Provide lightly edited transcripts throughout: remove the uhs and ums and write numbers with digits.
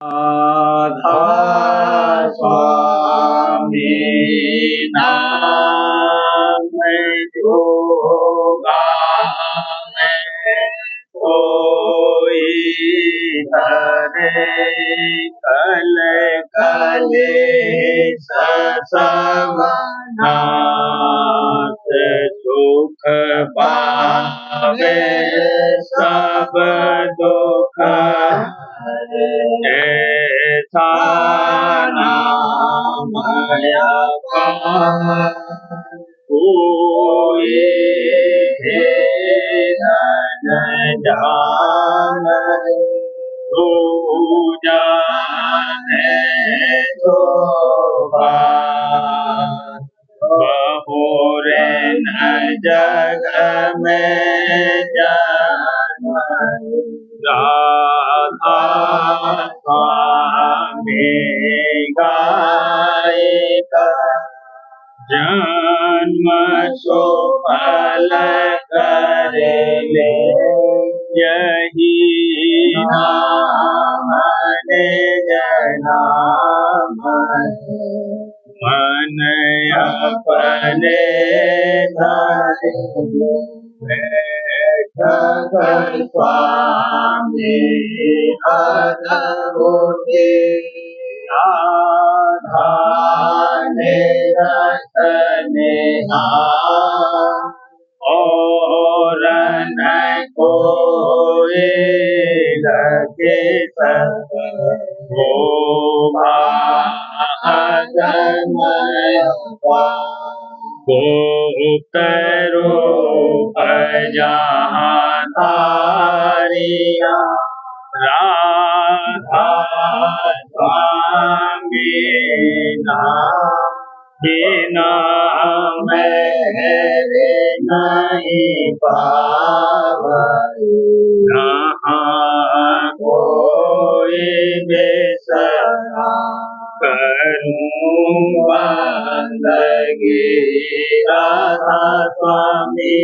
राधा स्वामी नाम जोगा कोई धरे कल कले ससवनाथ सुख पावे सब दुख ऐसा नाम कोई न जाने तू जाने तो बहुरे न जग में जान राधा स्वामी गायिका जन्म सुफल करे ले यही नाम निज नाम मन अपने धरे स्वामी अद्भुति राधा निरतने और न कोई लगे वो गुप्त रूप जहाँ तारिया राधा स्वामी नाम मेरे नहीं पावै जहाँ कोई बेसरा करूं बंदगी राधा स्वामी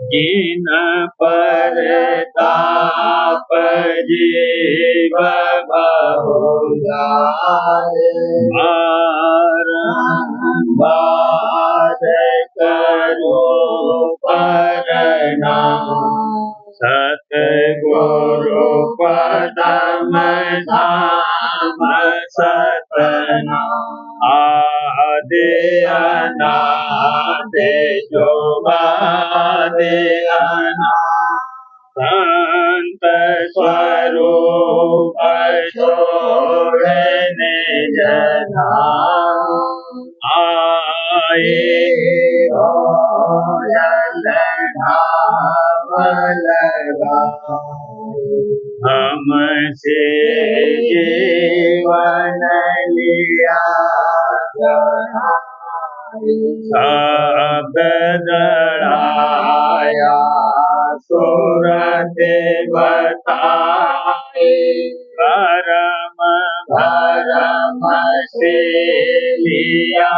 जिन पर ताप जीव बहु जाए बारंबार करो परना सतगुरु पदम धाम सतना आदि अनादि जो बादि अनाथ संत स्वरूप छोड़े निज धाम आए हमसे जीवन लिया सब दड़ाया सूरत बताए करम भरम से लिया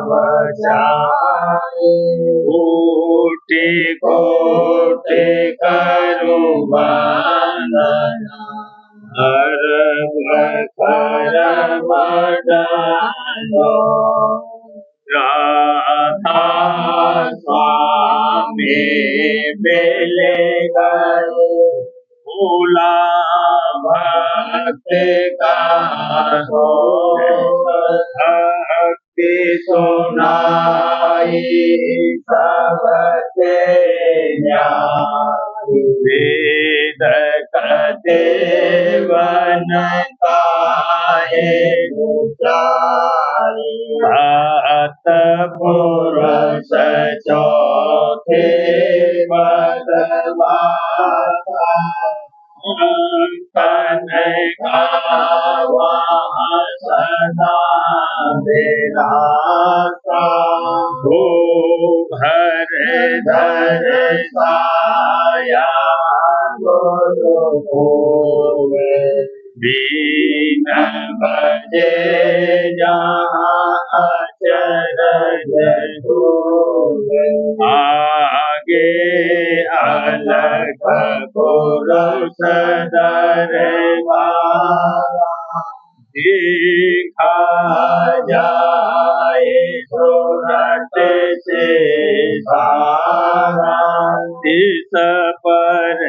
बचाए कोटि कोटि करूं वंदना हर करम डालो राधा स्वामी मिले गए भोला भक्त का हो भक्ति सुनाई सबके वेद कते वन काहे सात पुरुष चौथे बदवासा तन गावा सदा विलासा हो भर धर साया गुरु दीन बजे जहाँ अचरज आगे अलग पुरुष दर देखा जाए सूरत से सारा, इस पर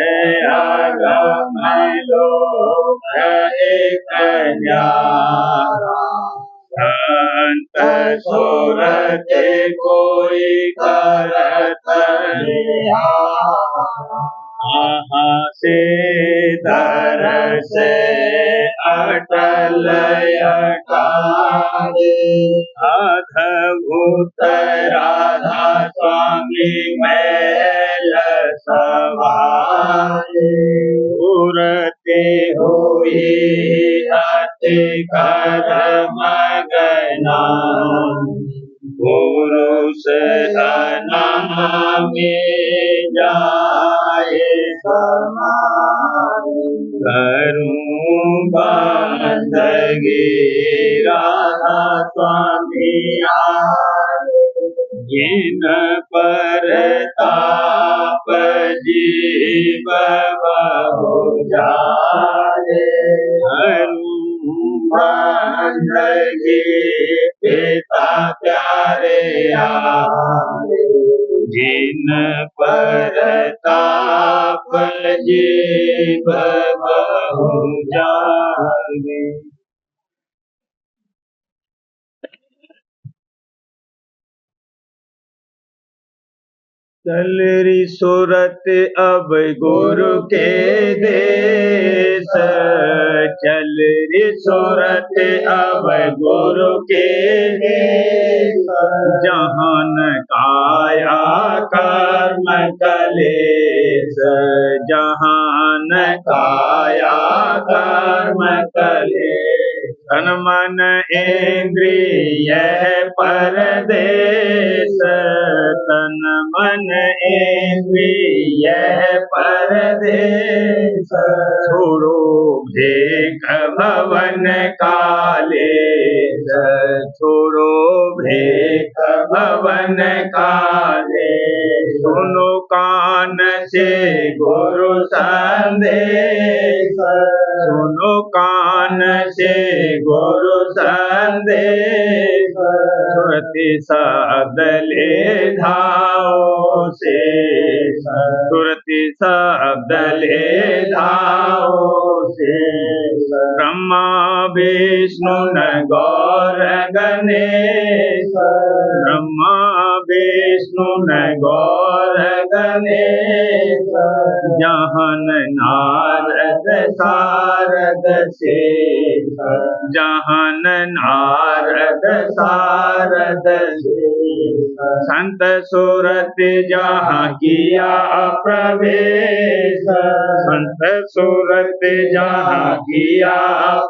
अगम लोक एक न्यारा। संत सूरत कोई करत आहा से दरस अटल अटारे, अद्भुत राधा स्वामी मैल सवारे। पूरते हुई अति कर मगना, पुरुष अनामी जाए समाए। करूं बंदगी राधा स्वामी आए, जिन पर ताप जीव बहु जाए। बंदगी पिता प्यारे आए, जिन पर ताप जीव बहु जाए। चल री सूरत अब गुरु के देश, चल री सूरत अब गुरु के देश। जहान काया कर्म कलेश, जहान काया कर्म कलेश। तन मन इंद्रिय परदेश, तन मन इंद्रिय परदेश। छोड़ो भेख भवन कालेश, छोड़ो भेख भवन कालेश। सुनो कान से गुरु संदेश, सुनो कान से गुरु संदेश। सुरति शब्द ले धाओ से, सुरति शब्द ले धाओ से। ब्रह्मा विष्णु न गौर गणेश, ब्रह्मा विष्णु न गौर गणेश। जहन नारद सारद शेष, जहन नारद सारद शेष। संत सूरत जहाँ किया प्रवेश, संत सूरत जहाँ किया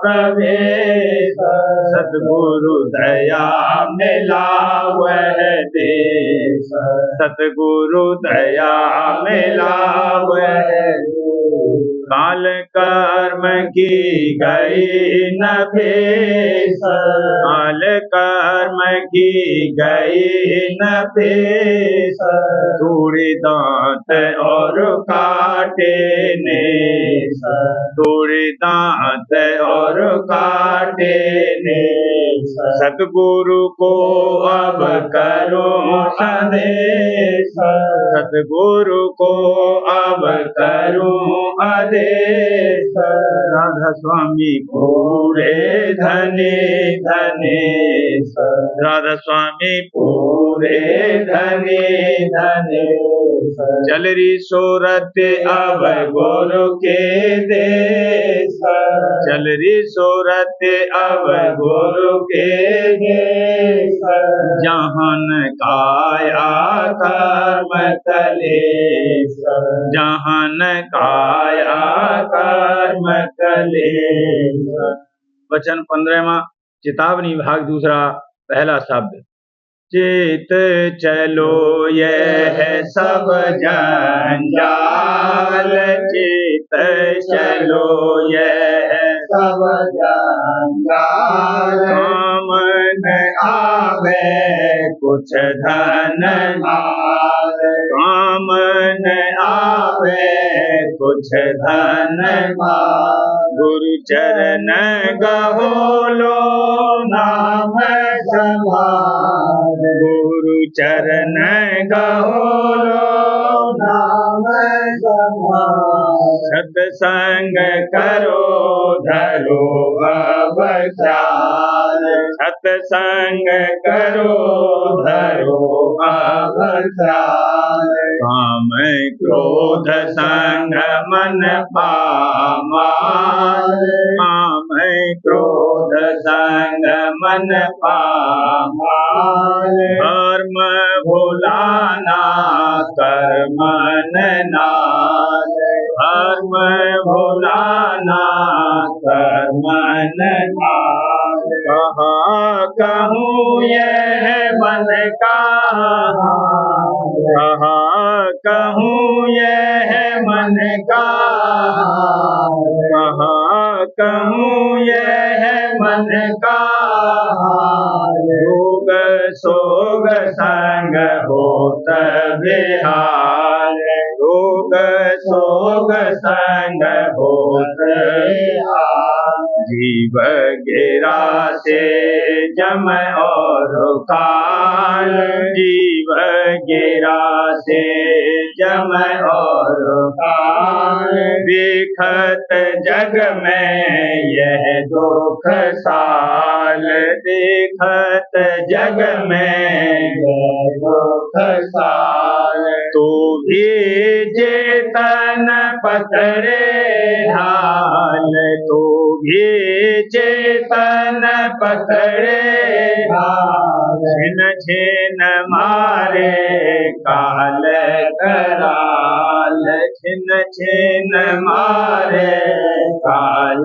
प्रवेश। सतगुरु दया मिला वह देश, सतगुरु दया मिला वह देश। काल कर्म की गई न पेश, काल कर्म की गई न पेश। तोड़े दांत और काटे नेश, तोड़े दांत और काटे नेश। सतगुरु को अब करो आदेश, सतगुरु को अब करो आदेश। राधा स्वामी पूरे धने धनेश, राधा स्वामी पूरे धने धनेश। चल री सूरत अब गुरु के देश, चल री सूरत अब गुरु के देश। जहान काया कर्म कलेश, जहान काया कर्म कलेश। वचन 15वां, चेतावनी भाग दूसरा, पहला शब्द। चित चलो यह सब जंजाल, चित चलो यह सब जंजाल। काम न आवे कुछ धन माल, काम न आवे कुछ कुछ धन गुरु चरण गहो लो नाम समार गुरु चरण गहो लो नाम समार सत्संग करो धरो अवचार सत्संग करो धरो अवचार काम क्रोध संग मन पामार काम क्रोध संग मन पामार धर्म भुलाना कर्म नार धर्म भुलाना कर्म नार कहा कहूँ यह मन का कहा कहूँ यह मन का कहा कहूँ यह मन का रोग सोग संग होत बिहार रोग सोग संग होत बिहार जीव गिरा से जम और काल जीव गिरा से जम और काल देखत जग में यह दुख साल देखत जग में यह दुख साल तू भी चेतन पतरे ढाल तू भी चेतन पतरे ढाल छिन छिन मारे काल कराल छिन छिन मारे काल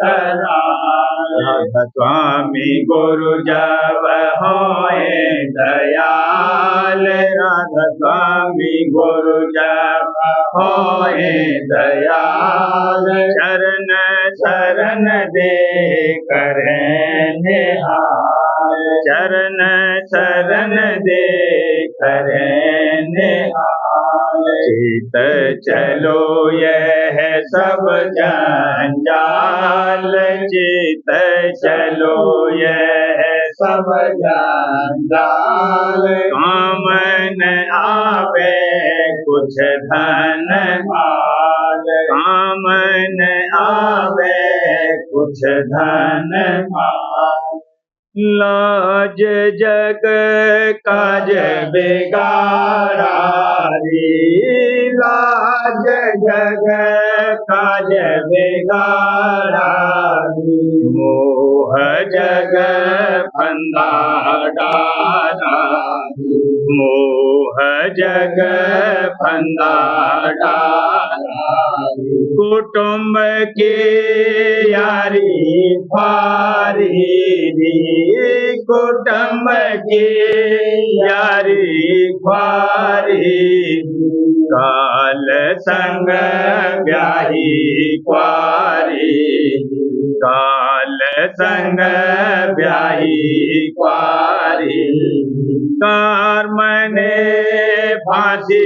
कराल राधा स्वामी गुरु जब होए दयाल राधा स्वामी गुरु जब होए दयाल शरण शरण दे करें निहाल चरण शरण दे करें निहाल चित चलो यह सब जंजाल चित चलो यह सब जंजाल काम न आवे कुछ धन माल काम न आवे कुछ धन माल लाज जग काज बिगाड़ा रे लाज जग काज बिगाड़ा मोह जग फंदा डाला मोह जग फंदा डाला कुटुंब के यारी फारी कुटुंब की यारी ख्वारी काल संग ब्याही ख्वारी काल संग ब्याही ख्वारी कर्म ने फांसी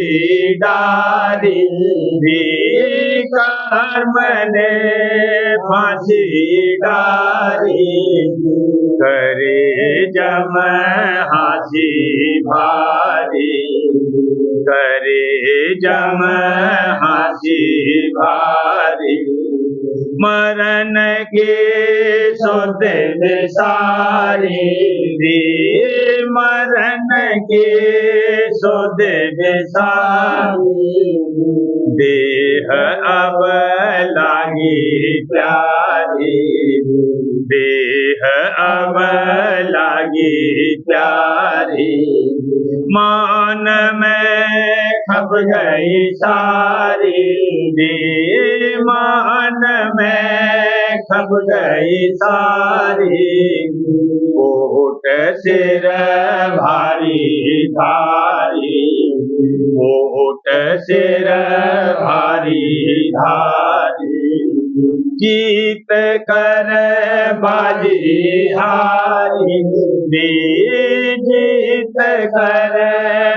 डारी कर्म ने फांसी डारी करे जम हासी भारी करे जम हासी भारी मरण के सुध विसारी मरण के सुध विसारी देह अब लागी प्यारी देह अब लागी प्यारी मान में खप गई सारी दे मान में खप गई सारी कोट सिर भारी धारी कोट सिर भारी धारी जीत कर बाजी हारी जीत कर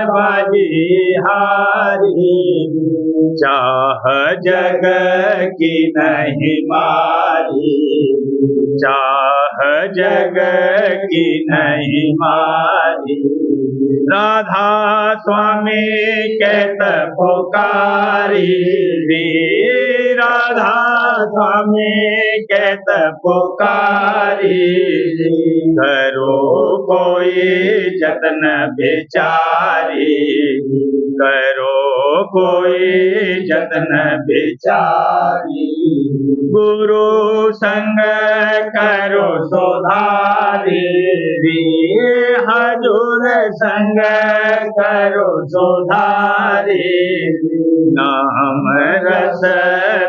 बाजी हारी चाह जग की नहीं मारी, चाह जग की नहीं मारी। राधा स्वामी कहत पुकारी, राधा स्वामी कहत पुकारी। करो कोई जतन बेचारी, करो कोई जतन बेचारी। गुरु संग करो सुधारी, हजूर संग करो सुधारी। नाम रस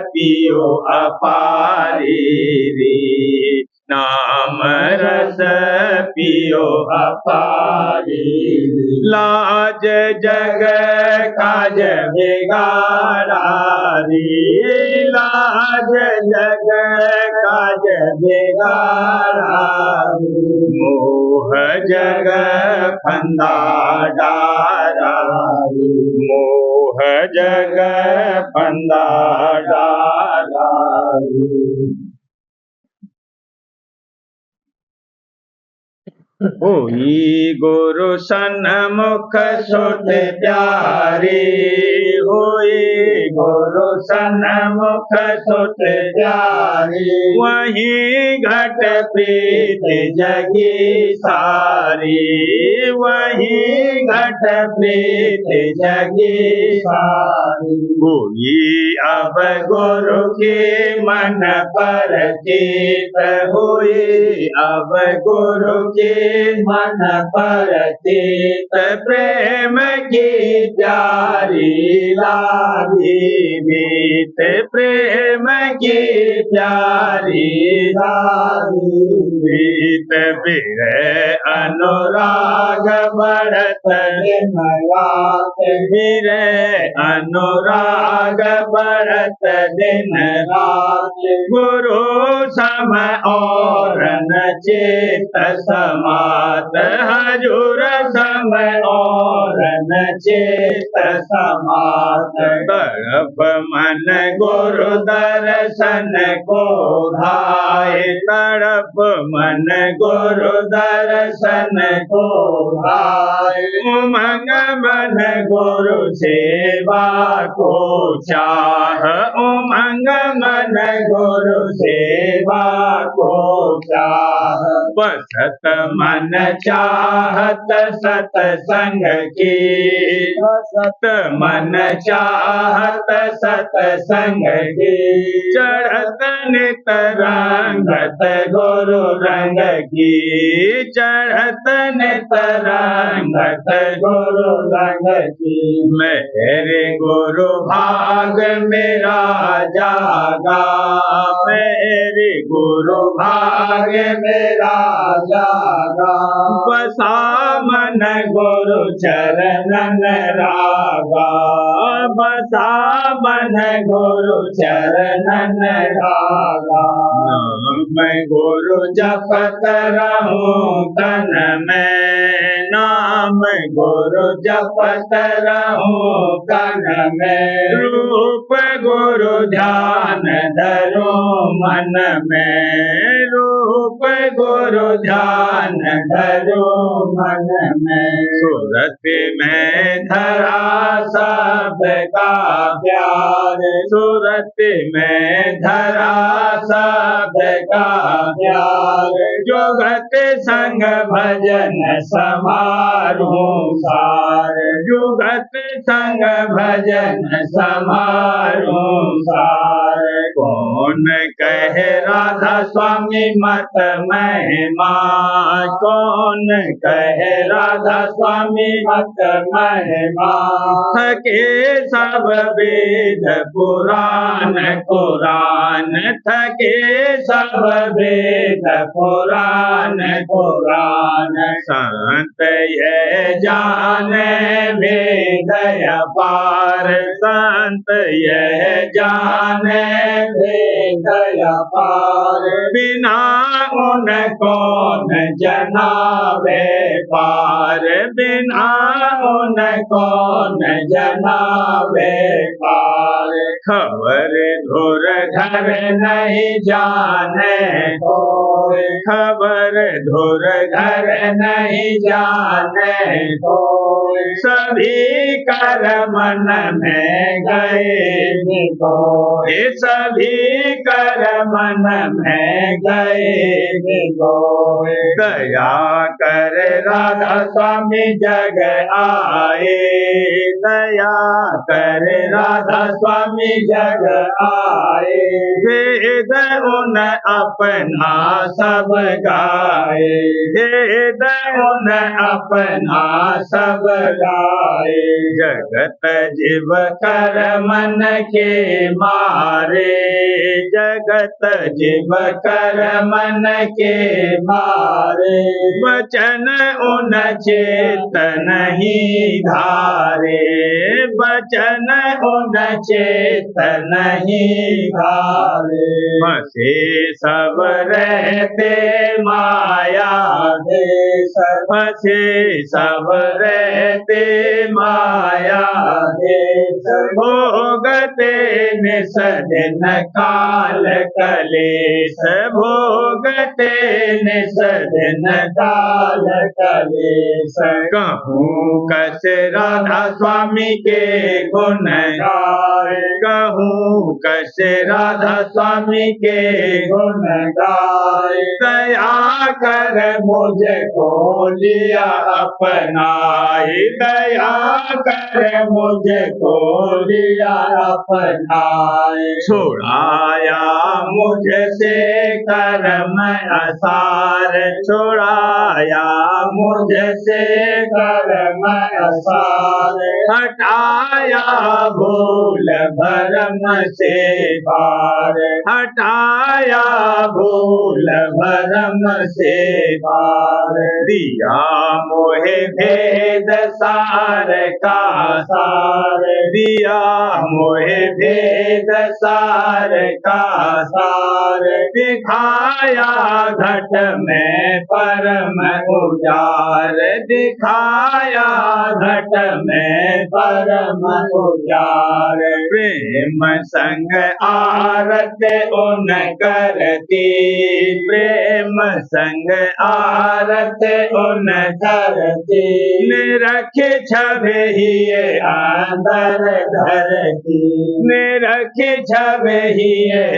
पियो अपारी, नाम रस पियो अपारी। लाज जग काज बिगाड़ा, लाज जग काज बिगाड़ा। मोह जग फंदा डारा, मोह जग फंदा डारा। होई गुरु सन्मुख सुत प्यारी, होई गुरु सन्मुख सुत प्यारी। वहीं घट प्रीत जगी सारी, वहीं घट प्रीत जगी सारी। होई अब गुरु के मन पर चित, हुई अब गुरु के मन पर चित। प्रेम की प्यारी लागी मीत, प्रेम की प्यारी लागी मीत। बिरह अनुराग बढ़त दिन रात, बिरह अनुराग बढ़त दिन रात। गुरु सम और न चित समात, हजूर सम और न चित समात। तड़प मन गुरु दर्शन को धाये, तड़प मन गुरु दर्शन को धाये। उमंग मन गुरु सेवा को चाह, उमंग मन गुरु सेवा को चाह। बसत मन चाहत सतसंग की, बसत मन चाहत सतसंग की। चढ़त नित रंगत गुरु रंग की, चढ़त नित रंगत गुरु रंग की। मेरे गुरु भाग मेरा जागा, मेरे गुरु भाग मेरा जागा। बसा मन गुरु चरणन रागा, बसा मन गुरु चरणन रागा। नाम गुरु जपत रहूं तन में, नाम गुरु जपत रहूं तन में। रूप गुरु ध्यान धरूं मन में, रूप गुरु ध्यान धरूं मन में। सूरत में धरा सबका प्यार, सूरत में धरा सबका प्यार। जुगत संग भजन समारूं सार, जुगत संग भजन समारूं सार। कौन कहे राधा स्वामी मत महिमा, कौन कहे राधा स्वामी मत महिमा। थके सब वेद पुराण कुरान, थके सब वेद पुराण कुरान। संत ये जाने वेद अपार, संत ये जाने वेद गया पार, बिना उन कौन जनावे पार, बिना उन कौन जनावे पार। खबर धुर घर नहीं जाने कोई, खबर धुर घर नहीं जाने कोई, सभी कर मन में गए कोई, सभी कर मन में गए कोई। दया कर राधा स्वामी जग आए, दया कर राधा स्वामी जग आए, वेद उन अपना सब गाए, वेद उन अपना सब गाए। जगत जीव कर मन के मारे, जगत जीव कर मन के मारे, वचन उन चेत नहीं धारे, वचन उन चेत नहीं धारे। बसे सब रहते माया देश, बसे सब रहते माया देश, भोगते निस दिन काल कलेश, भोगते निस दिन काल कलेश। कहूँ कस राधा स्वामी के गुण गाए, कहूँ कस राधा स्वामी के गुण गाए। दया कर मुझको लिया अपनाए, दया कर मुझको लिया अपनाए। छुड़ाया मुझसे कर्म असार, छुड़ाया मुझसे कर्म असार। हटाया भूल भरम से पार, हटाया भूल भरम से पार। दिया मोहे भेद सार का सार, दिया मोहे भेद सार का सार। दिखाया घट में परम उजार, दिखाया घट में परम उजार। प्रेम संग आरत उन करती, प्रेम संग आरत उन करती। निरख छबे ही अंदर धरती, निरख छबे ही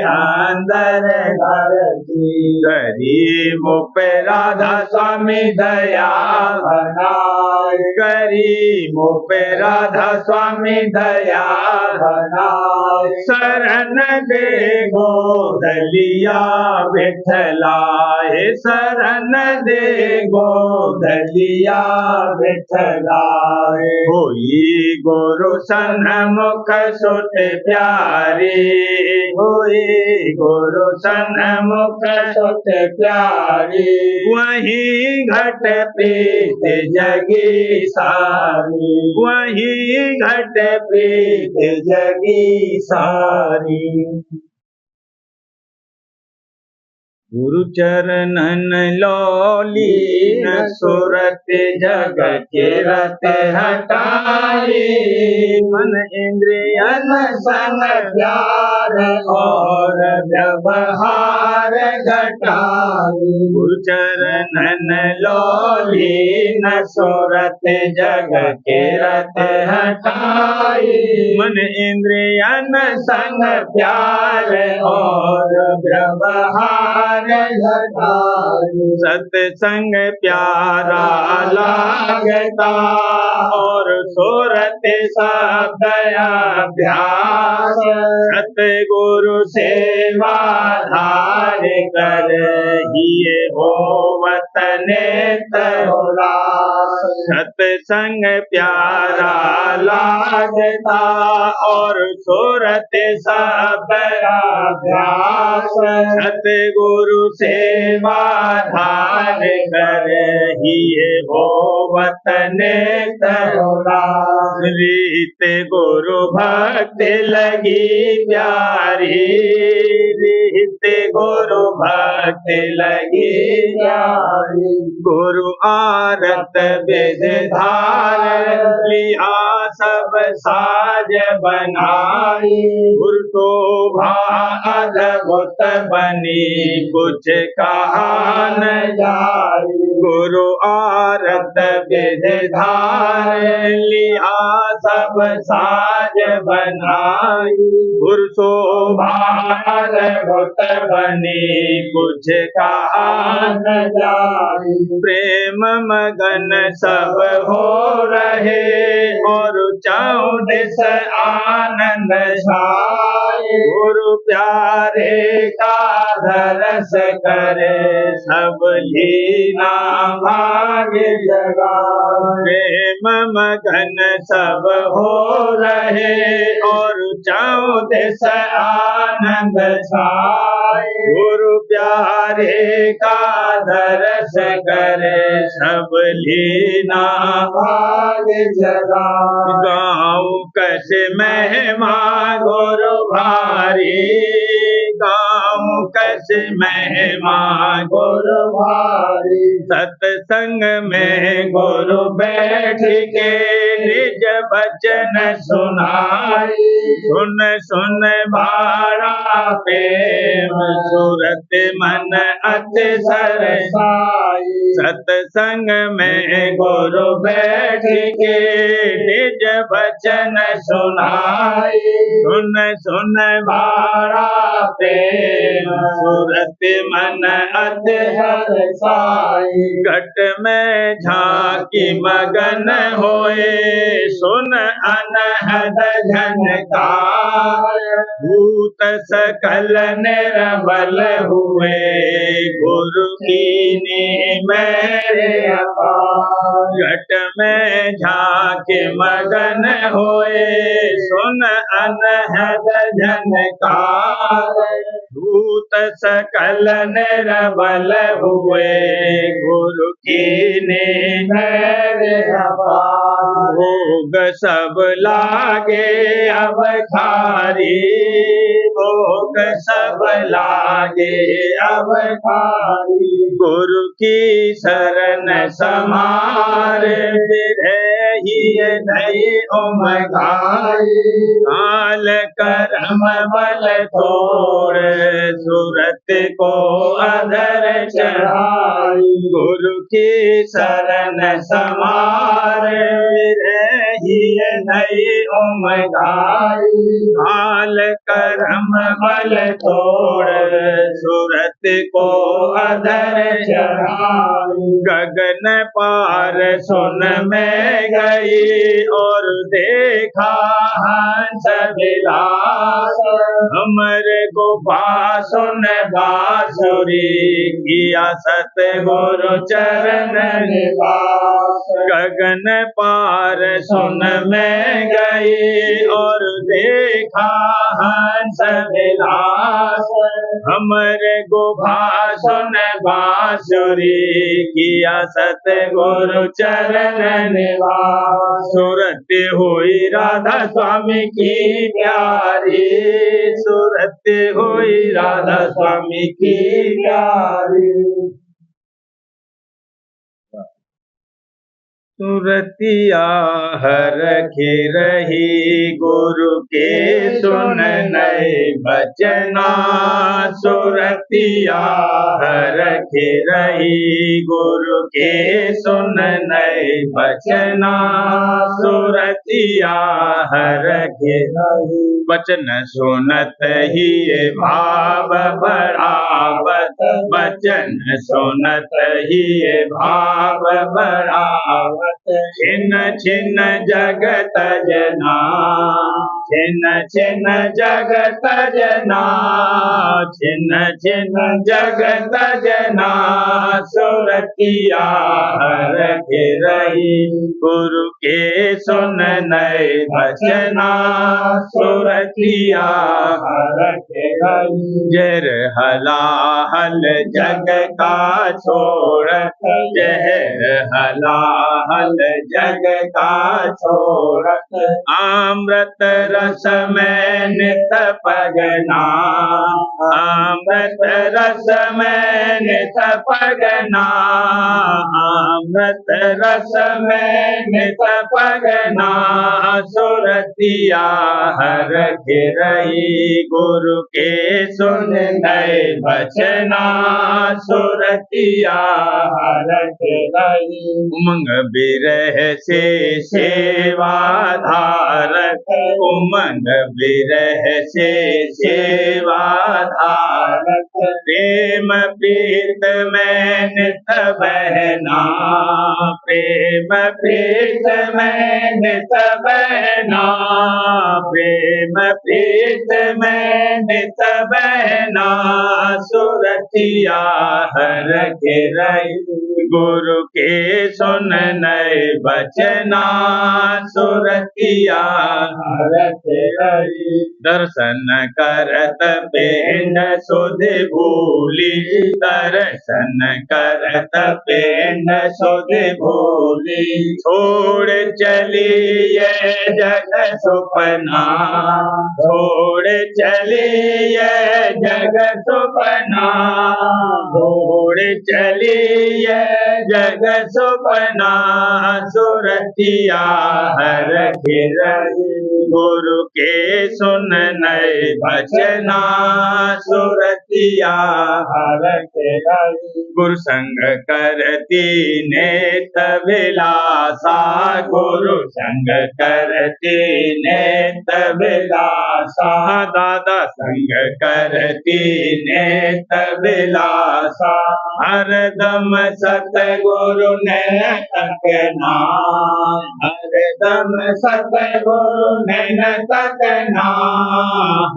अंदर धरती। गरीब पे राधा स्वामी दया बनाए, गरीब पे राधा स्वामी दया बनाए। शरण दे गोदलिया विठलाए, शरण दे गोदलिया विठलाए। होई गुरु सन्मुख सुत प्यारी, होई गुरु सन्मुख सुत प्यारी। वही घट प्रीत जगी सारी, वही घट प्रीत जगी सारी। गुरु चरणन लौलीन सुरत जग के रत हटाई। मन इंद्रियन संग प्यार और व्यवहार घटाई। गुरु चरणन लौलीन सुरत जग के रत हटाई। मन इंद्रियन संग प्यार और व्यवहार सत्संग प्यारा लागता और सुरत शब्द अभ्यास। सतगुरु सेवा धार कर ही हो वतने तरोलास। सत्संग प्यारा लागता और सूरत सब अभ्यास सतगुरु सेवा धार कर ही हो वतन रीत गुरु भक्ति लगी प्यारी रीत गुरु भक्ति लगी प्यारी गुरु आरत विध धार लिया सब साज बनाई गुरु शोभा अद्भुत बनी कुछ कहा न जाए गुरु आरत विध धार लिया सब साज बनाई गुरु शोभा अद्भुत बनी कुछ कहा न जाए प्रेम मगन सब हो रहे और चौदिस आनंद छाए गुरु प्यारे का दरस करे सब लीला भाग्य जगा प्रेम मगन सब हो रहे और चौदिस आनंद छाए गुरु प्यारे का दरस करे सब लीला भाग्य जगा गाँव कस महिमा गुरु भारी गाँव कस महिमा गुरु भारी सत्संग में गुरु बैठ के निज वचन सुनाई सुन सुन बाड़ा प्रेम सूरत मन अति सरसाई सत्संग में गुरु बैठ के निज वचन सुनाई सुन सुन बाड़ा प्रेम सूरत मन अति सरसाई घट में झांकी मगन होए सुन अनहद झनकार भूत सकल निर्बल हुए गुरु कीनी मेरे अपार घट में झांकी मगन होए सुन अनहद झनकार भूत सकल निर्बल हुए गुरु कीने मेरे अपार भोग सब लागे अब खारी भोग सब लागे अब खारी गुरु की शरण समार ही नहीं उमगाई काल कर्म बल तोड़ सूरत को अधर चढ़ाई गुरु की शरण समार ही नहीं उमगाई काल कर्म बल तोड़ सूरत को अधर चढ़ाई गगन पार सुन में गई और देखा हंस विलास अमर गोपा सुन बांसुरी किया सतगुरु चरण निवास गगन पार सुन में गई और देखा हंस विलास अमर गोपा सुन बांसुरी किया सतगुरु चरण निवास सूरत हुई राधा स्वामी की प्यारी सूरत हुई राधा स्वामी की प्यारी सूरतिया हर की रही गुरु के सुन नए बचना सूरतिया हर की रही गुरु के सुन नए बचना सूरतिया हर की रही वचन सुनत ही भाव बढ़ावत वचन सुनत ही भाव बढ़ावत छिन्न छिन्न जगत जना छिन्न छिन्न जगत जना, छिन्न छिन्न जगत जना, सुरतिया हरखि रही गुरु के सुन नए बचना, सुरतिया हरखि रही। जर हलाहल जग का छोड़त, जहर हलाहल जग का छोड़त, अमृत रस में नित पगना, अमृत रस में नित पगना, अमृत रस में नित पगना, सुरतिया हरखि रही गुरु के सुन नए बचना, सुरतिया हरखि रही। उमंग बिरह से सेवा धारक, उमंग बिरह से सेवा धारक, प्रेम प्रीत में नित बहना, प्रेम प्रीत में नित बहना, प्रेम प्रीत में नित बहना, सुरतिया हरखि रही गुरु के सुन नए बचना, सुरतिया हरखि रही। दर्शन करत पिंड सुध भूली, दर्शन करत पिंड सुध भूली, छोड़ चली ये जग सुपना, छोड़ चली ये जग सुपना, छोड़ चली ये जग सुपना, सुरतिया हरखि रही गुरु के सुन नए बचना, सुरतिया हरखि रही। गुरु संग करती नेत विलासा, गुरु संग करती नेत विलासा, दादा संग करती नेत विलासा, हरदम सतगुरु ने तकना, हरदम सतगुरु ने तकना,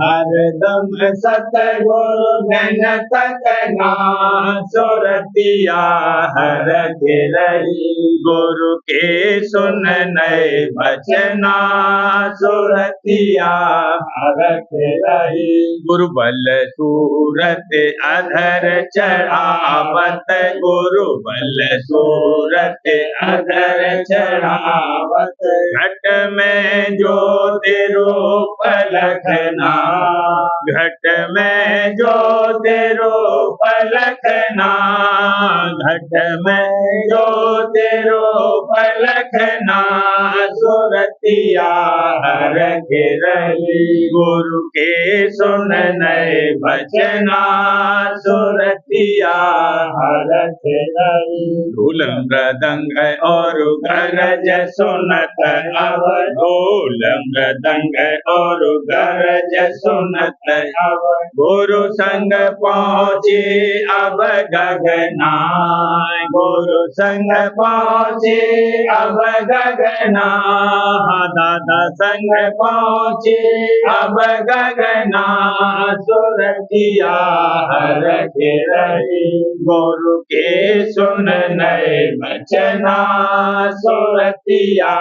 हरदम सतगुरु ने तकना, सुरतिया हरखि रही गुरु के सुन नए बचना, सुरतिया हरखि रही। गुरु बल सूरत अधर चढ़ावत, गुरु बल सूरत अधर चढ़ावत, घट में ज्योति रूप लखना, घट में ज्योति रूप लखना, घट में ज्योति रूप लखना, सुरतिया हरखि रही गुरु के सुन नए बचना, सुरतिया हरखि रही। ढोल मृदंग और गरज सुनत अब, ढोल मृदंग और गरज सुनत अब, गुरु संग पहुँचे अब गगना, गुरु संग पहुँचे अब गगना, दादा संग पहुँचे अब गगना, सुरतिया हरखि रही गुरु के सुन नए बचना, सुरतिया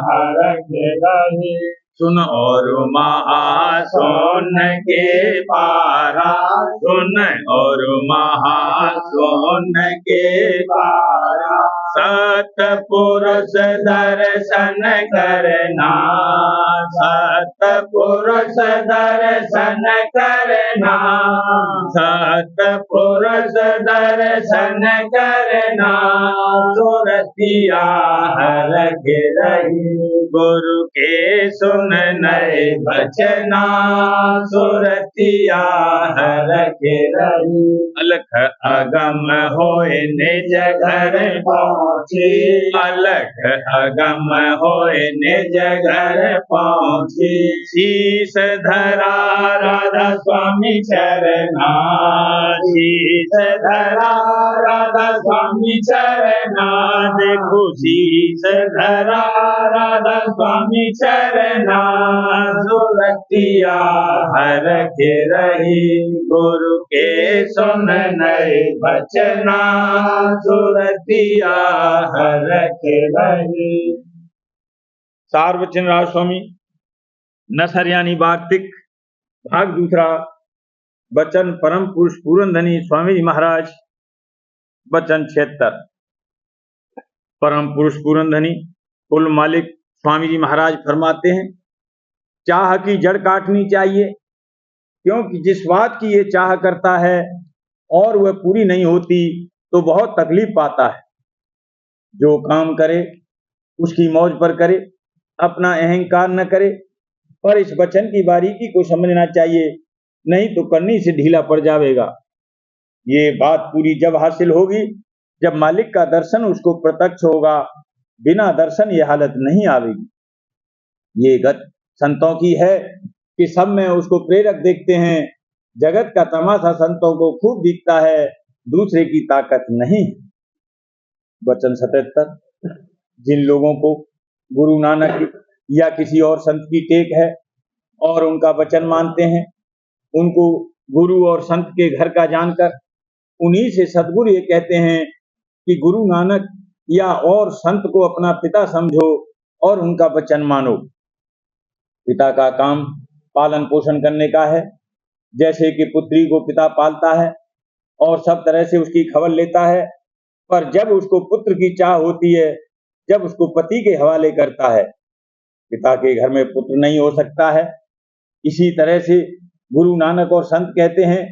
हरखि रही। सुन और महासोन के पारा, सुन और महासोन के पारा, सतपुरुष दर्शन करना, सतपुरुष दर्शन करना, सतपुरुष दर्शन करना, सुरतिया हरखि रही गुरु के सुन नए बचना, सुरतिया हरखि रही। अलख अगम होए निज घर पहुँची, अलख अगम होए निज घर पहुँची, शीस धरा राधा स्वामी चरना, शीस धरा राधा स्वामी चरना, देखो शीस धरा राधा स्वामी चरना सुरतिया हर के रही गुरु के सुन नए बचना सुरतिया हर के रही। सार वचन राज स्वामी नसर यानी वार्तिक भाग दूसरा। वचन परम पुरुष पूरनधनी स्वामी जी महाराज। वचन 76। परम पुरुष पूरनधनी कुल मालिक स्वामी जी महाराज फरमाते हैं, चाह की जड़ काटनी चाहिए, क्योंकि जिस बात की ये चाह करता है और वह पूरी नहीं होती तो बहुत तकलीफ पाता है। जो काम करे उसकी मौज पर करे, अपना अहंकार न करे, पर इस वचन की बारीकी को समझना चाहिए, नहीं तो करनी से ढीला पड़ जाएगा। ये बात पूरी जब हासिल होगी जब मालिक का दर्शन उसको प्रत्यक्ष होगा, बिना दर्शन ये हालत नहीं आवेगी। ये गत संतों की है कि सब में उसको प्रेरक देखते हैं, जगत का तमाशा संतों को खूब दिखता है, दूसरे की ताकत नहीं। वचन 77। जिन लोगों को गुरु नानक या किसी और संत की टेक है और उनका वचन मानते हैं, उनको गुरु और संत के घर का जानकर उन्हीं से सतगुरु ये कहते हैं कि गुरु नानक या और संत को अपना पिता समझो और उनका वचन मानो। पिता का काम पालन पोषण करने का है, जैसे कि पुत्री को पिता पालता है और सब तरह से उसकी खबर लेता है, पर जब उसको पुत्र की चाह होती है, जब उसको पति के हवाले करता है, पिता के घर में पुत्र नहीं हो सकता है। इसी तरह से गुरु नानक और संत कहते हैं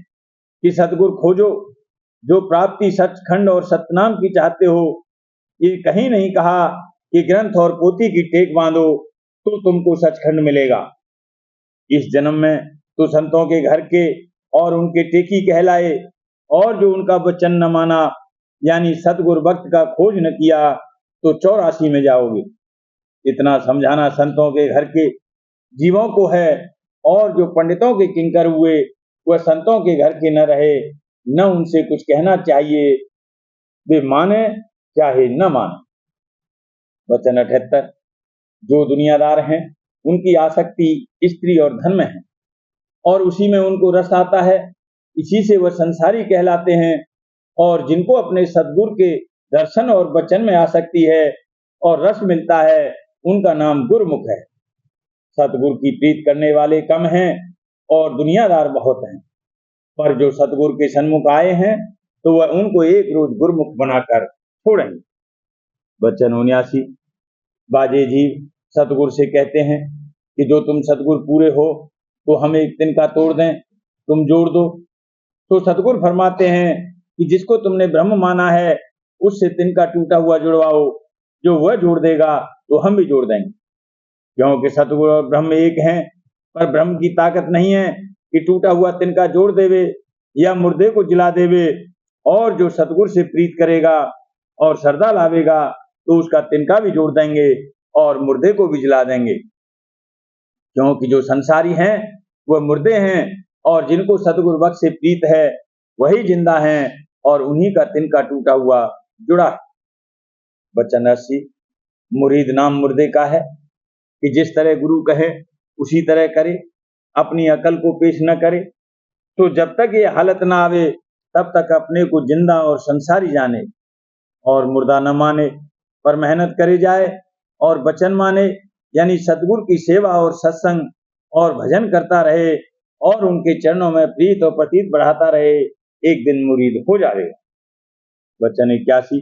कि सतगुरु खोजो, जो प्राप्ति सचखंड और सतनाम की चाहते हो। ये कहीं नहीं कहा कि ग्रंथ और पोथी की टेक बांधो तो तुमको सचखंड मिलेगा। इस जन्म में तो संतों के घर के और उनके टेकी कहलाए, और जो उनका वचन न माना यानी सतगुरु भक्त का खोज न किया तो 84 में जाओगे। इतना समझाना संतों के घर के जीवों को है, और जो पंडितों के किंकर हुए वह संतों के घर के न रहे, न उनसे कुछ कहना चाहिए, वे माने चाहे न माने। वचन 78। जो दुनियादार हैं उनकी आसक्ति स्त्री और धन में है, और उसी में उनको रस आता है, इसी से वह संसारी कहलाते हैं। और जिनको अपने सद्गुरु के दर्शन और वचन में आसक्ति है और रस मिलता है, उनका नाम गुरुमुख है। सतगुरु की प्रीत करने वाले कम हैं और दुनियादार बहुत हैं, पर जो सतगुरु के सन्मुख आए हैं तो वह उनको एक रोज गुरुमुख बनाकर छोड़ेंगे। वचन 79। बाजे जीव सतगुरु से कहते हैं कि जो तुम सतगुरु पूरे हो तो हम एक तिनका तोड़ दें, तुम जोड़ दो। तो सतगुरु फरमाते हैं कि जिसको तुमने ब्रह्म माना है उससे तिनका टूटा हुआ जुड़वाओ, जो वह जोड़ देगा तो हम भी जोड़ देंगे। क्योंकि सतगुरु और ब्रह्म एक हैं, पर ब्रह्म की ताकत नहीं है कि टूटा हुआ तिनका जोड़ देवे या मुर्दे को जिला देवे। और जो सतगुरु से प्रीत करेगा और श्रद्धा लावेगा तो उसका तिनका भी जोड़ देंगे और मुर्दे को भी जिला देंगे। क्योंकि जो संसारी हैं वह मुर्दे हैं, और जिनको सतगुरु भक्त से प्रीत है वही जिंदा हैं, और उन्हीं का तिनका टूटा हुआ जुड़ा है। वचन 80। मुरीद नाम मुर्दे का है कि जिस तरह गुरु कहे उसी तरह करे, अपनी अकल को पेश न करे। तो जब तक ये हालत ना आवे तब तक अपने को जिंदा और संसारी जाने और मुर्दा न माने, पर मेहनत करे जाए और वचन माने, यानी सतगुरु की सेवा और सत्संग और भजन करता रहे और उनके चरणों में प्रीत और प्रतीत बढ़ाता रहे, एक दिन मुरीद हो जाएगा। वचन 81।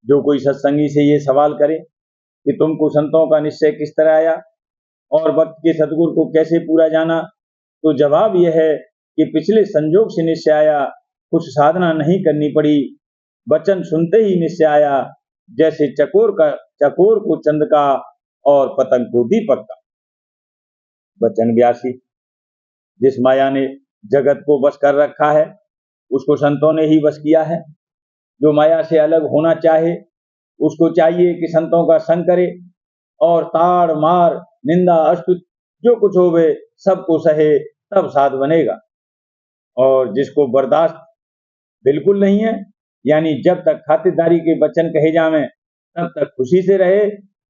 जो कोई सत्संगी से ये सवाल करे कि तुमको संतों का निश्चय किस तरह आया और वक्त के सतगुरु को कैसे पूरा जाना, तो जवाब यह है कि पिछले संजोग से निश्चय आया, कुछ साधना नहीं करनी पड़ी, वचन सुनते ही निश्चय आया, जैसे चकोर को चंद का और पतंग को दीपक का। वचन 82। जिस माया ने जगत को बस कर रखा है उसको संतों ने ही बस किया है। जो माया से अलग होना चाहे उसको चाहिए कि संतों का संग करे और ताड़ मार निंदा अस्तुत जो कुछ होवे सबको सहे, तब साध बनेगा। और जिसको बर्दाश्त बिल्कुल नहीं है, यानी जब तक खातिरदारी के वचन कहे जावें तब तक खुशी से रहे,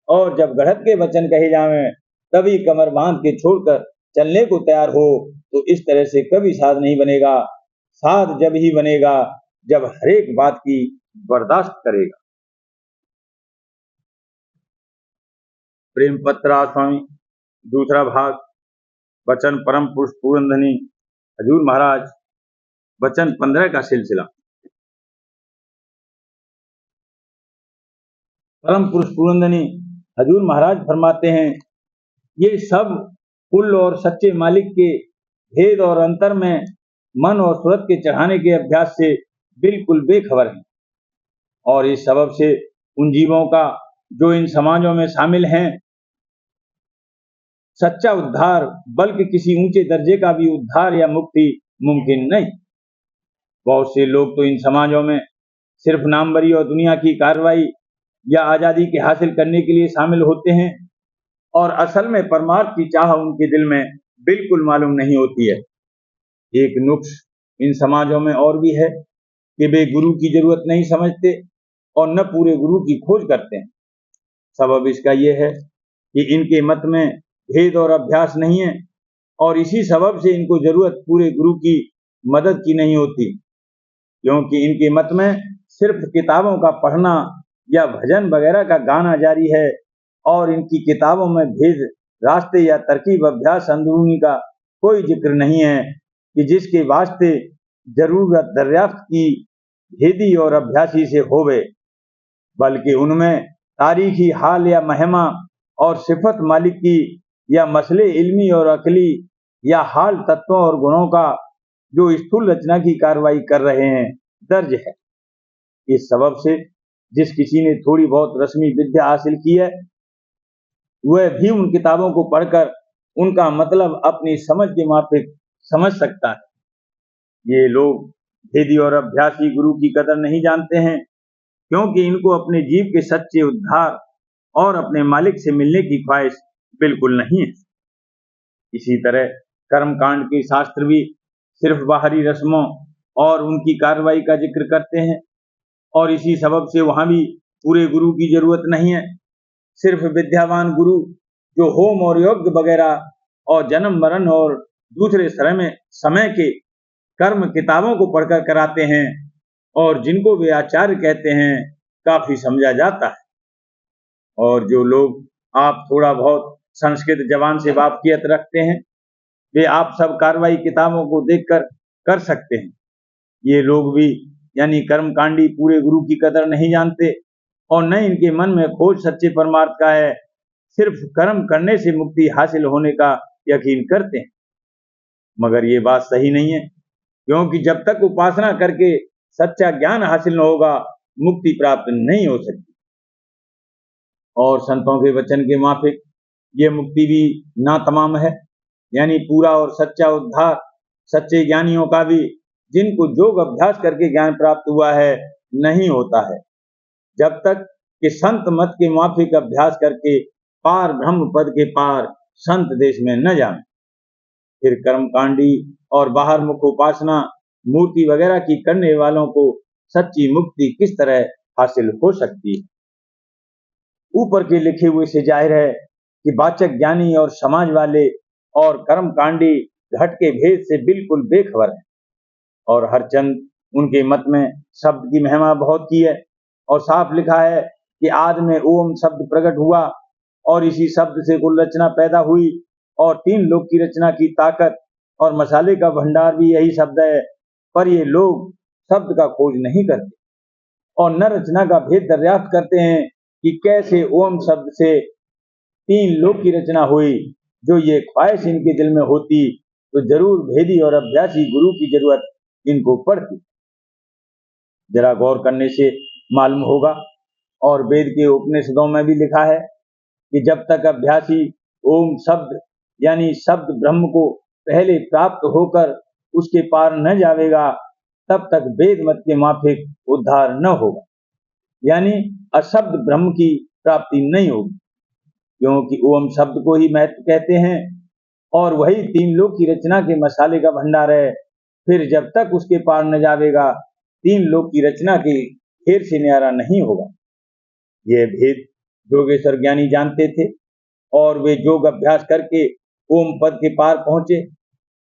और जब गढ़त के वचन कहे जावें तभी कमर बांध के छोड़कर चलने को तैयार हो। तो इस तरह से कभी साध नहीं बनेगा। साध जब ही बनेगा जब हर एक बात की बर्दाश्त करेगा। प्रेम पत्रा स्वामी दूसरा भाग, वचन परम पुरुष पूरनधनी हजूर महाराज, वचन 15 का सिलसिला। परम पुरुष पूरनधनी हजूर महाराज फरमाते हैं, ये सब कुल और सच्चे मालिक के भेद और अंतर में मन और सूरत के चढ़ाने के अभ्यास से बिल्कुल बेखबर हैं। और इस सबब से उन जीवों का जो इन समाजों में शामिल हैं सच्चा उद्धार बल्कि किसी ऊंचे दर्जे का भी उद्धार या मुक्ति मुमकिन नहीं। बहुत से लोग तो इन समाजों में सिर्फ नामवरी और दुनिया की कार्रवाई या आजादी के हासिल करने के लिए शामिल होते हैं और असल में परमार्थ की चाह उनके दिल में बिल्कुल मालूम नहीं होती है। एक नुक्स इन समाजों में और भी है कि वे गुरु की जरूरत नहीं समझते और न पूरे गुरु की खोज करते हैं। सबब इसका यह है कि इनके मत में भेद और अभ्यास नहीं है और इसी सबब से इनको जरूरत पूरे गुरु की मदद की नहीं होती, क्योंकि इनके मत में सिर्फ किताबों का पढ़ना या भजन वगैरह का गाना जारी है और इनकी किताबों में भेद रास्ते या तरकीब अभ्यास अंदरूनी का कोई जिक्र नहीं है कि जिसके वास्ते जरूरत दरियाफ्त की भेदी और अभ्यासी से होवे, बल्कि उनमें तारीखी हाल या महिमा और सिफत मालिक की या मसले इल्मी और अकली या हाल तत्वों और गुणों का जो स्थूल रचना की कार्रवाई कर रहे हैं दर्ज है। इस सबब से जिस किसी ने थोड़ी बहुत रस्मी विद्या हासिल की है वह भी उन किताबों को पढ़कर उनका मतलब अपनी समझ के माफिक समझ सकता है। ये लोग भेदी और अभ्यासी गुरु की कदर नहीं जानते हैं, क्योंकि इनको अपने जीव के सच्चे उद्धार और अपने मालिक से मिलने की ख्वाहिश बिल्कुल नहीं है। इसी तरह कर्मकांड के शास्त्र भी सिर्फ बाहरी रस्मों और उनकी कार्रवाई का जिक्र करते हैं और इसी सबब से वहां भी पूरे गुरु की जरूरत नहीं है। सिर्फ विद्यावान गुरु जो होम और यज्ञ वगैरह और जन्म मरण और दूसरे समय के कर्म किताबों को पढ़कर कराते हैं और जिनको वे आचार्य कहते हैं काफी समझा जाता है। और जो लोग आप थोड़ा बहुत संस्कृत जबान से वाकिफियत रखते हैं वे आप सब कार्रवाई किताबों को देखकर कर सकते हैं। ये लोग भी यानी कर्मकांडी पूरे गुरु की कदर नहीं जानते और न इनके मन में खोज सच्चे परमार्थ का है, सिर्फ कर्म करने से मुक्ति हासिल होने का यकीन करते हैं। मगर ये बात सही नहीं है, क्योंकि जब तक उपासना करके सच्चा ज्ञान हासिल न होगा मुक्ति प्राप्त नहीं हो सकती। और संतों के वचन के माफिक ये मुक्ति भी ना तमाम है, यानी पूरा और सच्चा उद्धार सच्चे ज्ञानियों का भी जिनको योग अभ्यास करके ज्ञान प्राप्त हुआ है नहीं होता है, जब तक कि संत मत के माफिक अभ्यास करके पार ब्रह्म पद के पार संत देश में न जाए। फिर कर्मकांडी और बाहर मुख उपासना मूर्ति वगैरह की करने वालों को सच्ची मुक्ति किस तरह हासिल हो सकती है। ऊपर के लिखे हुए से जाहिर है कि वाचक ज्ञानी और समाज वाले और कर्मकांडी घट के भेद से बिल्कुल बेखबर है और हरचंद उनके मत में शब्द की महिमा बहुत की है और साफ लिखा है कि आदि में ओम शब्द प्रकट हुआ और इसी शब्द से कुल रचना पैदा हुई और 3 लोक की रचना की ताकत और मसाले का भंडार भी यही शब्द है। पर ये लोग शब्द का खोज नहीं करते और न रचना का भेद दरियाफ्त करते हैं कि कैसे ओम शब्द से 3 लोक की रचना हुई। जो ये ख्वाहिश इनके दिल में होती तो जरूर भेदी और अभ्यासी गुरु की जरूरत इनको पड़ती। जरा गौर करने से मालूम होगा और वेद के उपनिषदों में भी लिखा है कि जब तक अभ्यासी ओम शब्द यानी शब्द ब्रह्म को पहले प्राप्त होकर उसके पार न जाएगा तब तक वेद मत के माफिक उद्धार न होगा, यानी अशब्द ब्रह्म की प्राप्ति नहीं होगी, क्योंकि ओम शब्द को ही महत्व कहते हैं और वही 3 लोक की रचना के मसाले का भंडार है। फिर जब तक उसके पार न जाएगा 3 लोक की रचना के घेर से न्यारा नहीं होगा। यह भेद योगेश्वर ज्ञानी जानते थे और वे योग अभ्यास करके ओम पद के पार पहुंचे।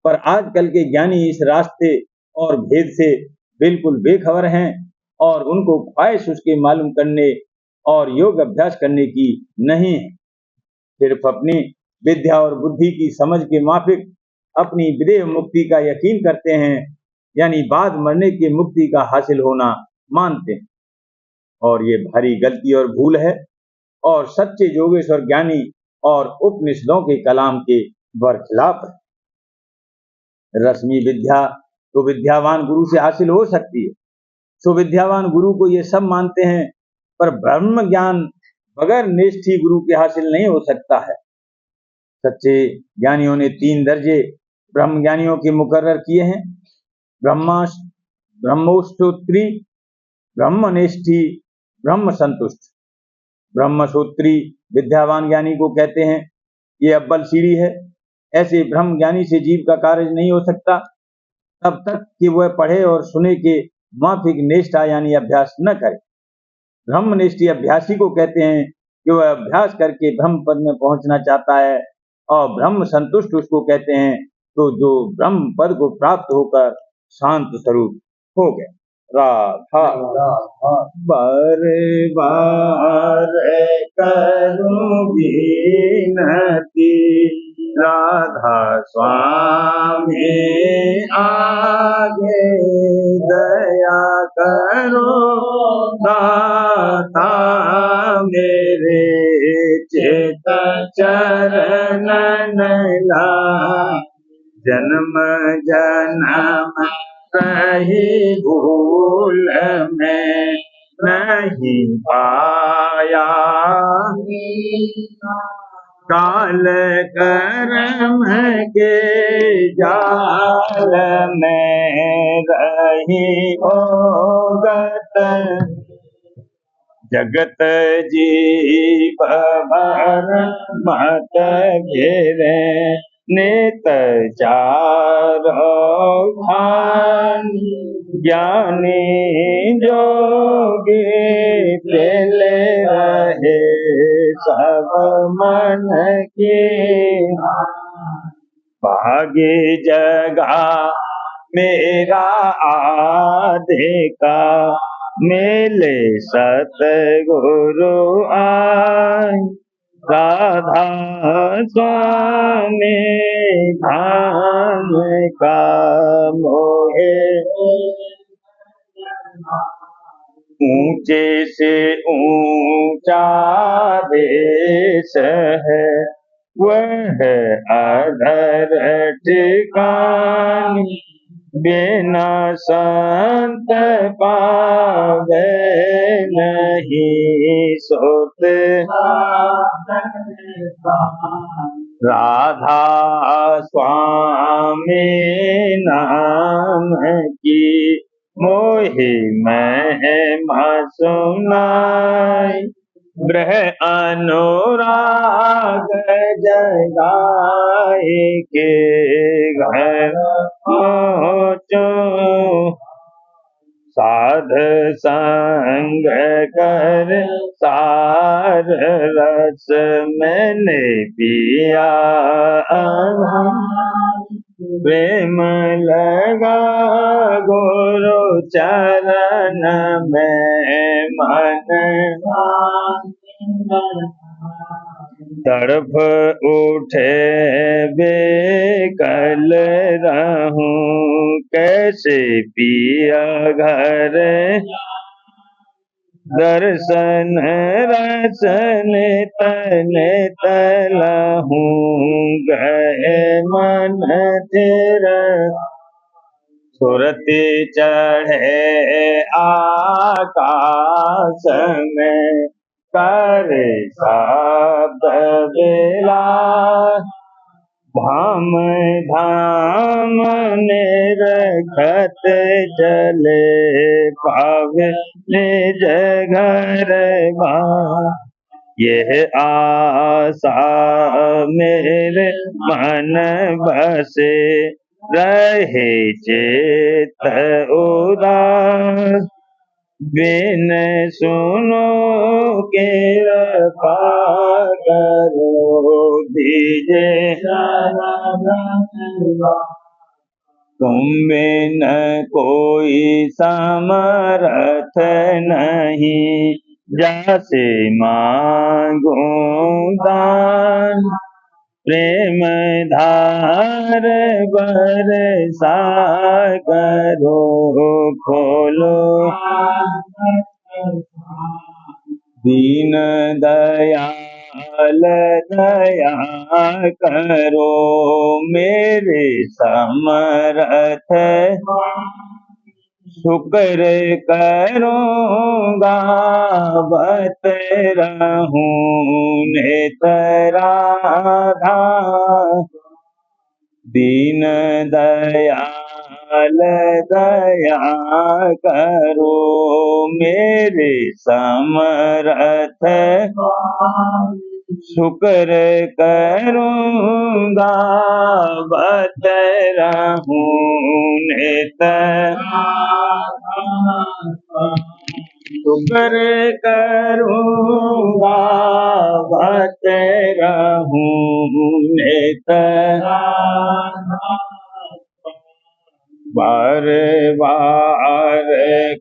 पर आजकल के ज्ञानी इस रास्ते और भेद से बिल्कुल बेखबर हैं और उनको ख्वाहिश उसके मालूम करने और योग अभ्यास करने की नहीं है। सिर्फ अपनी विद्या और बुद्धि की समझ के माफिक अपनी विदेह मुक्ति का यकीन करते हैं, यानी बाद मरने की मुक्ति का हासिल होना मानते हैं। और ये भारी गलती और भूल है और सच्चे योगेश्वर ज्ञानी और उपनिषदों के कलाम के बरखिलाफ है। रश्मि विद्या तो विद्यावान गुरु से हासिल हो सकती है। सुविद्यावान गुरु को ये सब मानते हैं, पर ब्रह्म ज्ञान बगैर निष्ठी गुरु के हासिल नहीं हो सकता है। सच्चे ज्ञानियों ने 3 दर्जे ब्रह्म ज्ञानियों के मुकर्रर किए हैं: ब्रह्मोस्तोत्री, ब्रह्मनिष्ठी, ब्रह्म संतुष्ट। ब्रह्मसूत्री विद्यावान ज्ञानी को कहते हैं, ये अव्वल सीढ़ी है। ऐसे ब्रह्म ज्ञानी से जीव का कार्य नहीं हो सकता तब तक कि वह पढ़े और सुने के माफिक निष्ठा यानी अभ्यास न करे। ब्रह्मनिष्ठी अभ्यासी को कहते हैं कि वह अभ्यास करके ब्रह्म पद में पहुंचना चाहता है, और ब्रह्म संतुष्ट उसको कहते हैं तो जो ब्रह्म पद को प्राप्त होकर शांत स्वरूप हो गए। राधा बार बार करूं विनती, राधा स्वामी आगे दया करो, दाता मेरे चित चरण ला, जन्म जन्म रही भूल में नहीं पाया, काल कर्म के जाल में रही भोगत, जगत जीव भर मत घेरे, नेत चारो भान, ज्ञानी जोगी पेले रहे सब मन की, भागी जगा मेरा आधे का, मेले सतगुरु आए, राधा स्वामी धाम का मोहे, ऊंचे से ऊंचा देश है वह अधर ठिकानी, बिना संत पावे नहीं सोत, राधा स्वामी नाम की मोहि महिमा सुनाई, ब्रह अनुराग जगाए के घर पहुँचो, साध संग कर सार रस मैंने पिया, प्रेम लगा गुरु चरण में मन, तड़फ उठे बेकल रहूं, कैसे पिया घर दर्शन रसन तन तलहूं, गए मन तेरा सुरति चढ़े आकाश में, करे शब्द बेला, धाम धाम निरखत चले पावे निज घर बा, यह आशा मेरे मन बसे, रहे चेत उदास, बिन सुनो कृपा करो दीजे तुम बिन कोई समर्थ नहीं जैसे मांगो दान प्रेम धार बरसा करो खोलो दीन दयाल दया करो मेरे समर्थ शुक्र करूँगा बत रहूं नेतराधा दीन दयाल दया करो मेरे समर्थ शुक्र करूँगा बत रहूं शुक्र करूँगा बत रहूं बार बार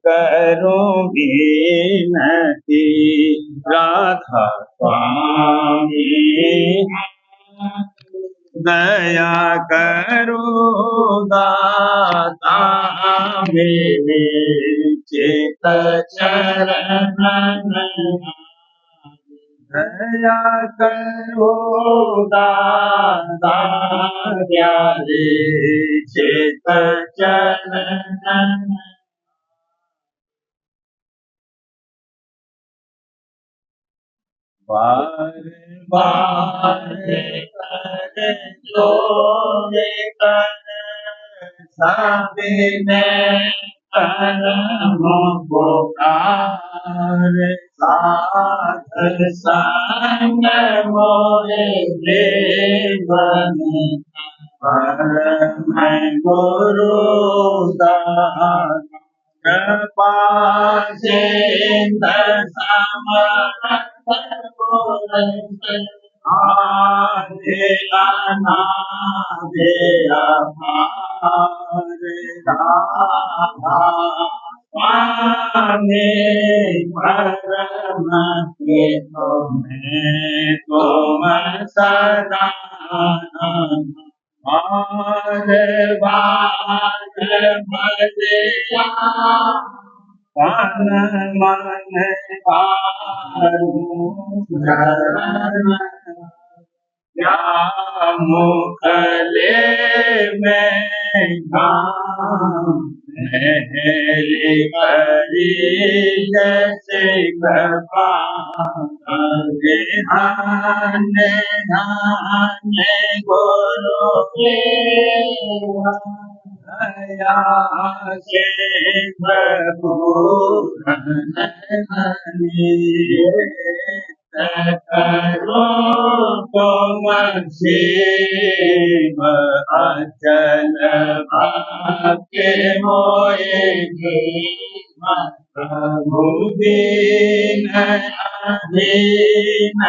करूं विनती राधा स्वामी दया करो दाता मेरे चित चरण दया करो दाता प्यारे चित चरण बार बार कर जोड़े कर सबिने करम पुकार साध संग मोरे जीवन परम गुरु दान कृपा सिंध समर्थ आधे अनाधे अपार राधा स्वामी परम के तुम्हें तुम सदा बार बार भजिया मन मन क्या मुखले में मेरी करी जैसे कृपा हाने हाने गुरु दया से प्रभु करो तुम शिव अचल भक्ति मोए प्रभु दीन अधीन